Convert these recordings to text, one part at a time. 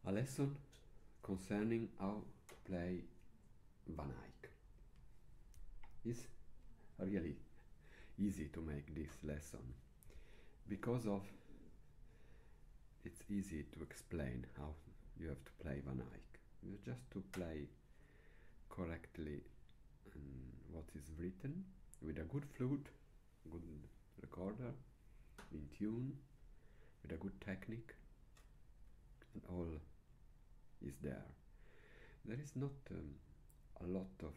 A lesson concerning how to play Van Eyck. It's really easy to make this lesson because of it's easy to explain how you have to play Van Eyck. You just to play correctly what is written with a good flute, good recorder, in tune, with a good technique, and all is there. There is not a lot of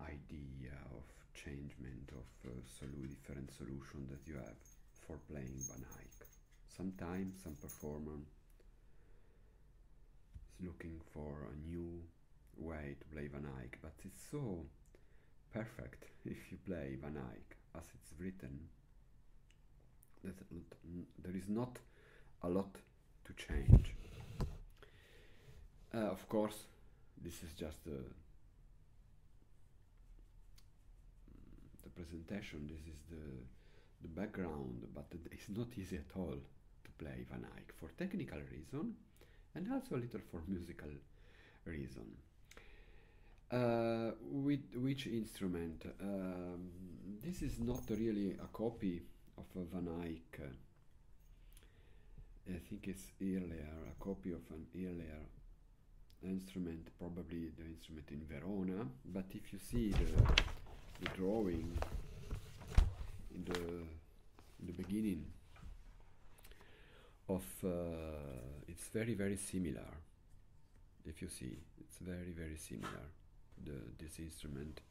idea of changement of different solution that you have for playing Van Eyck. Sometimes some performer is looking for a new way to play Van Eyck, but it's so perfect if you play Van Eyck as it's written that there is not a lot to change. Of course, this is just the presentation, this is the background, but it's not easy at all to play Van Eyck for technical reason and also a little for musical reason. With which instrument? This is not really a copy of a Van Eyck. I think it's earlier, a copy of an earlier instrument, probably the instrument in Verona. But if you see the drawing in the beginning of, it's very similar. If you see, it's very similar. This instrument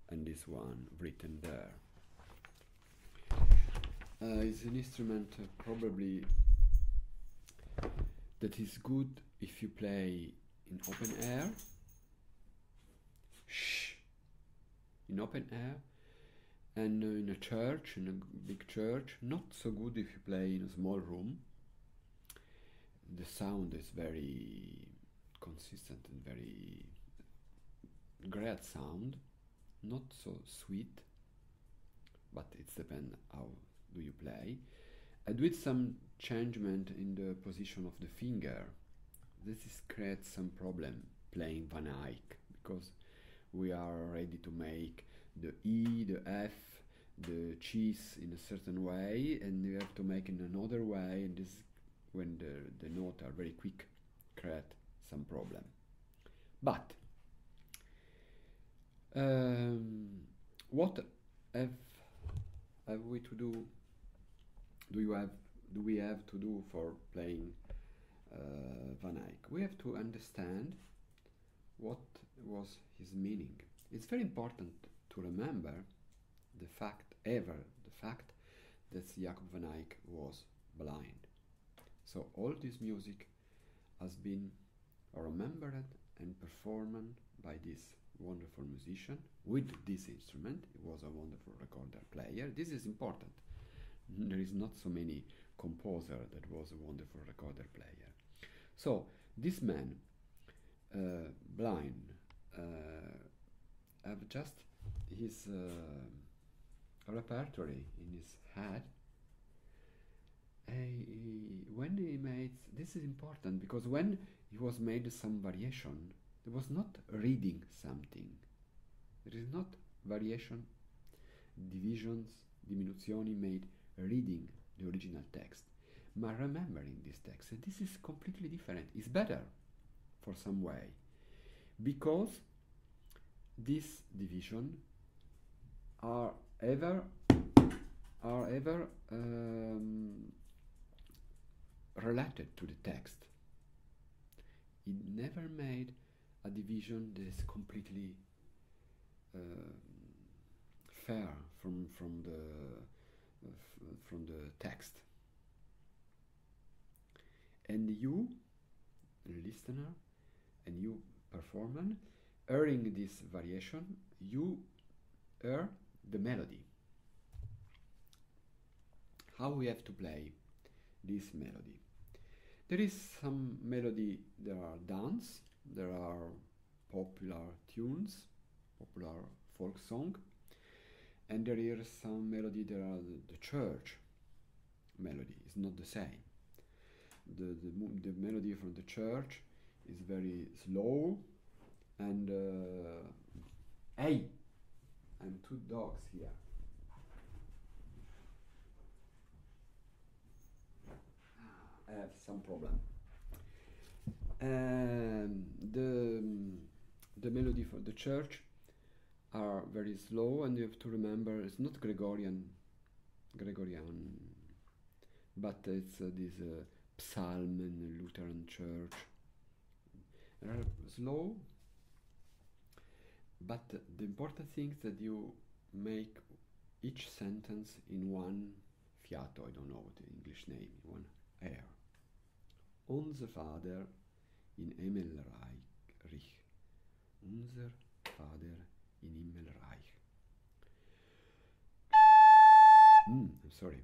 and this one written there. It's an instrument probably that is good if you play in open air. In open air, and in a church, in a big church. Not so good if you play in a small room. The sound is very consistent and very great sound, not so sweet, but it depends how do you play. And with some changement in the position of the finger, this is creates some problem playing Van Eyck, because we are ready to make the E, the F, the cheese in a certain way, and you have to make in another way, and this when the notes are very quick create some problem. But what have we to do? Do we have to do for playing Van Eyck? We have to understand what was his meaning. It's very important to remember the fact that Jacob van Eyck was blind. So all this music has been remembered and performed by this wonderful musician with this instrument. He was a wonderful recorder player. This is important. There is not so many composer that was a wonderful recorder player. So this man, blind, have just his repertory in his head. When he made, this is important, because when he was made some variation, there was not reading something. There is not variation, divisions, diminuzioni made reading the original text, but remembering this text. And this is completely different. It's better for some way, because this division are ever related to the text. It never made a division that is completely fair from the text. And you, listener, and you, performer, hearing this variation, you hear the melody. How we have to play this melody? There is some melody, there are dance, there are popular tunes, popular folk song, and there is some melody, there are the church melody. It's not the same. the melody from the church is very slow, and hey, and two dogs here. I have some problem. The melody for the church are very slow, and you have to remember it's not Gregorian, but it's this psalm in the Lutheran church. They are slow, but the important thing is that you make each sentence in one fiato, I don't know what the English name, one air. Unser Vater in Himmelreich. Unser Vater in Himmelreich. I'm sorry.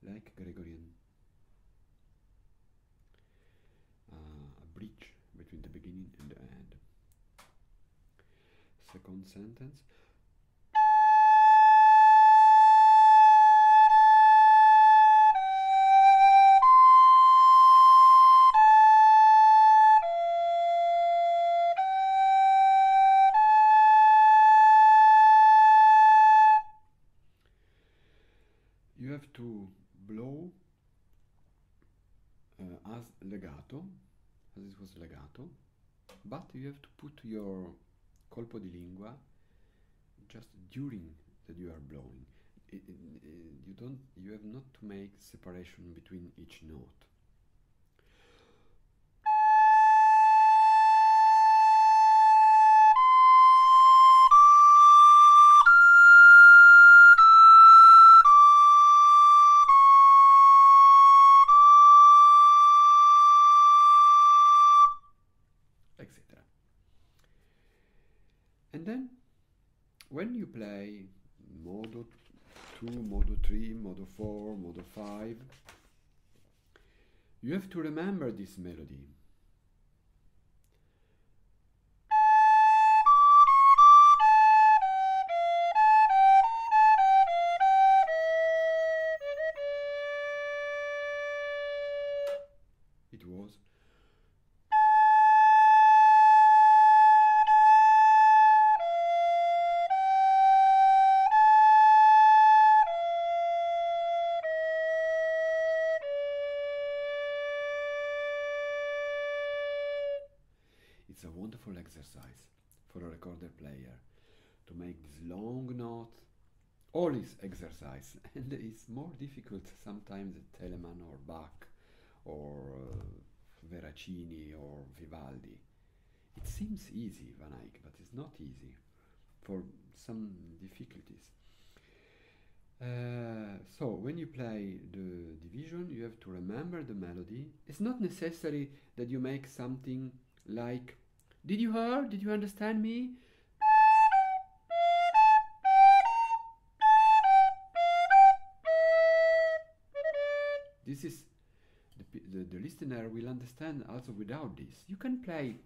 Like Gregorian. A bridge between the beginning and the end. Second sentence. You have to blow as legato, as it was legato, but you have to put your colpo di lingua just during that you are blowing. You have not to make separation between each note. Etc. And then when you play Modo 2, Modo 3, Modo 4, Modo 5, you have to remember this melody. It was It's a wonderful exercise for a recorder player to make this long note. All is exercise, and it's more difficult sometimes at Telemann or Bach or Veracini or Vivaldi. It seems easy, Van Eyck, but it's not easy for some difficulties. So when you play the division, you have to remember the melody. It's not necessary that you make something like, did you hear? Did you understand me? This is the listener will understand also without this. You can play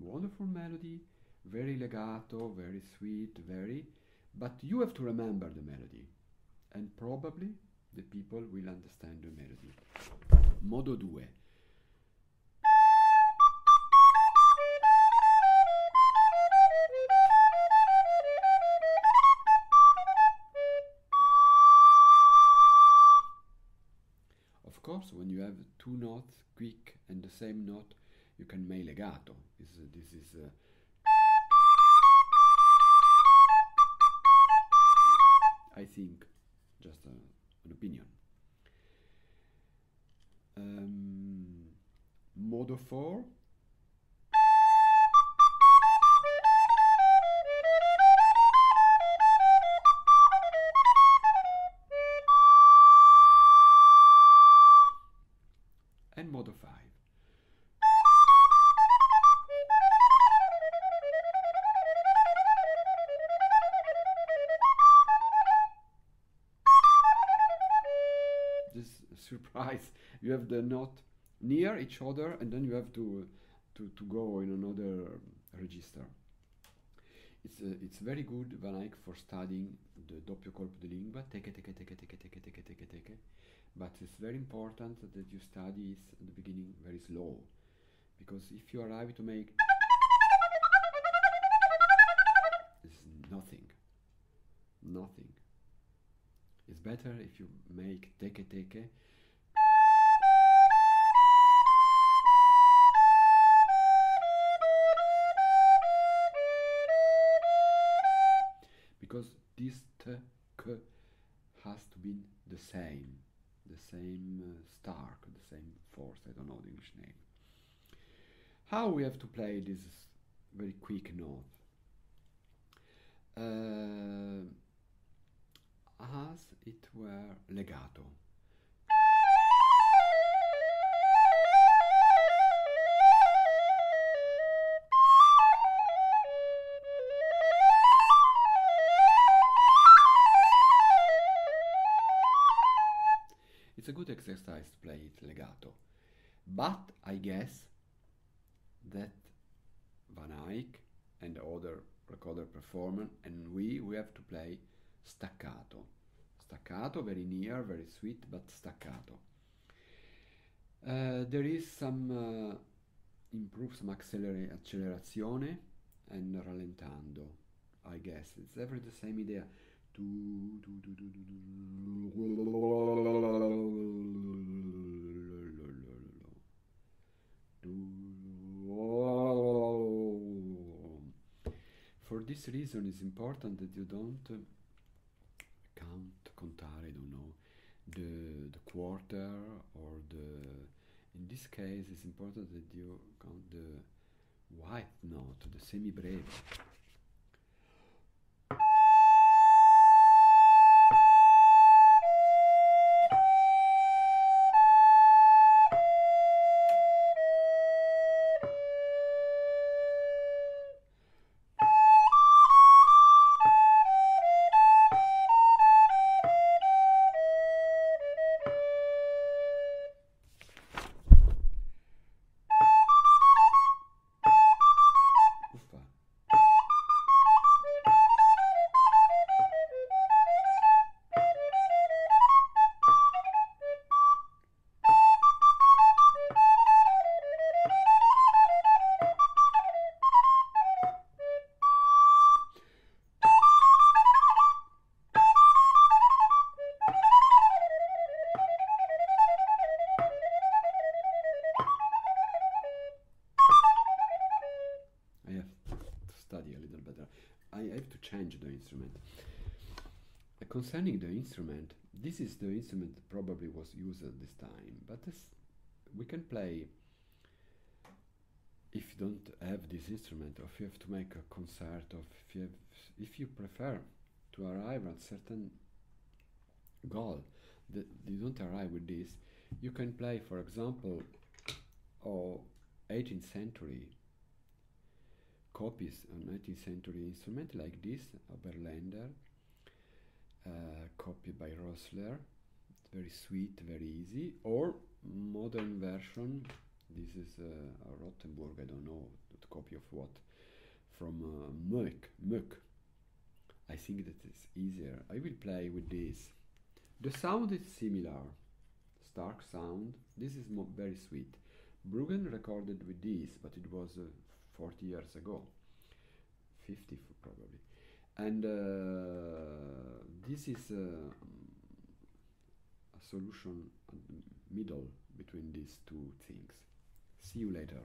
wonderful melody, very legato, very sweet, but you have to remember the melody, and probably the people will understand the melody. Modo 2. Of course, when you have two notes, quick, and the same note, you can make legato. This is I think, just an opinion. Modo 4. And Modo 5. surprise. You have the note near each other, and then you have to go in another register. It's very good Van Eyck for studying the doppio colpo di lingua, teke teke teke teke teke teke teke teke. But it's very important that you study it at the beginning very slow, because if you arrive to make it's nothing. It's better if you make teke teke. Because this t, k has to be the same stark, the same force. I don't know the English name. How we have to play this very quick note? As it were legato. It's a good exercise to play it legato, but I guess that Van Eyck and the other recorder performer and we have to play staccato. Staccato, very near, very sweet, but staccato. There is some some accelerazione and rallentando. I guess it's every the same idea. For this reason, it's important that you don't contare, I don't know, the quarter or in this case, it's important that you count the white note, the semi-breve. Study a little better. I have to change the instrument. Concerning the instrument, this is the instrument that probably was used at this time, but we can play if you don't have this instrument, or if you have to make a concert, or if you prefer to arrive at certain goal that you don't arrive with this, you can play, for example, 18th century copies of 19th century instrument like this, Oberländer, copied by Rosler. It's very sweet, very easy. Or modern version. This is a Rothenburg, I don't know the copy of what, from Eyck. I think that it's easier. I will play with this. The sound is similar, stark sound. This is very sweet. Bruggen recorded with this, but it was 40 years ago, 50 probably. And this is a solution at the middle between these two things. See you later.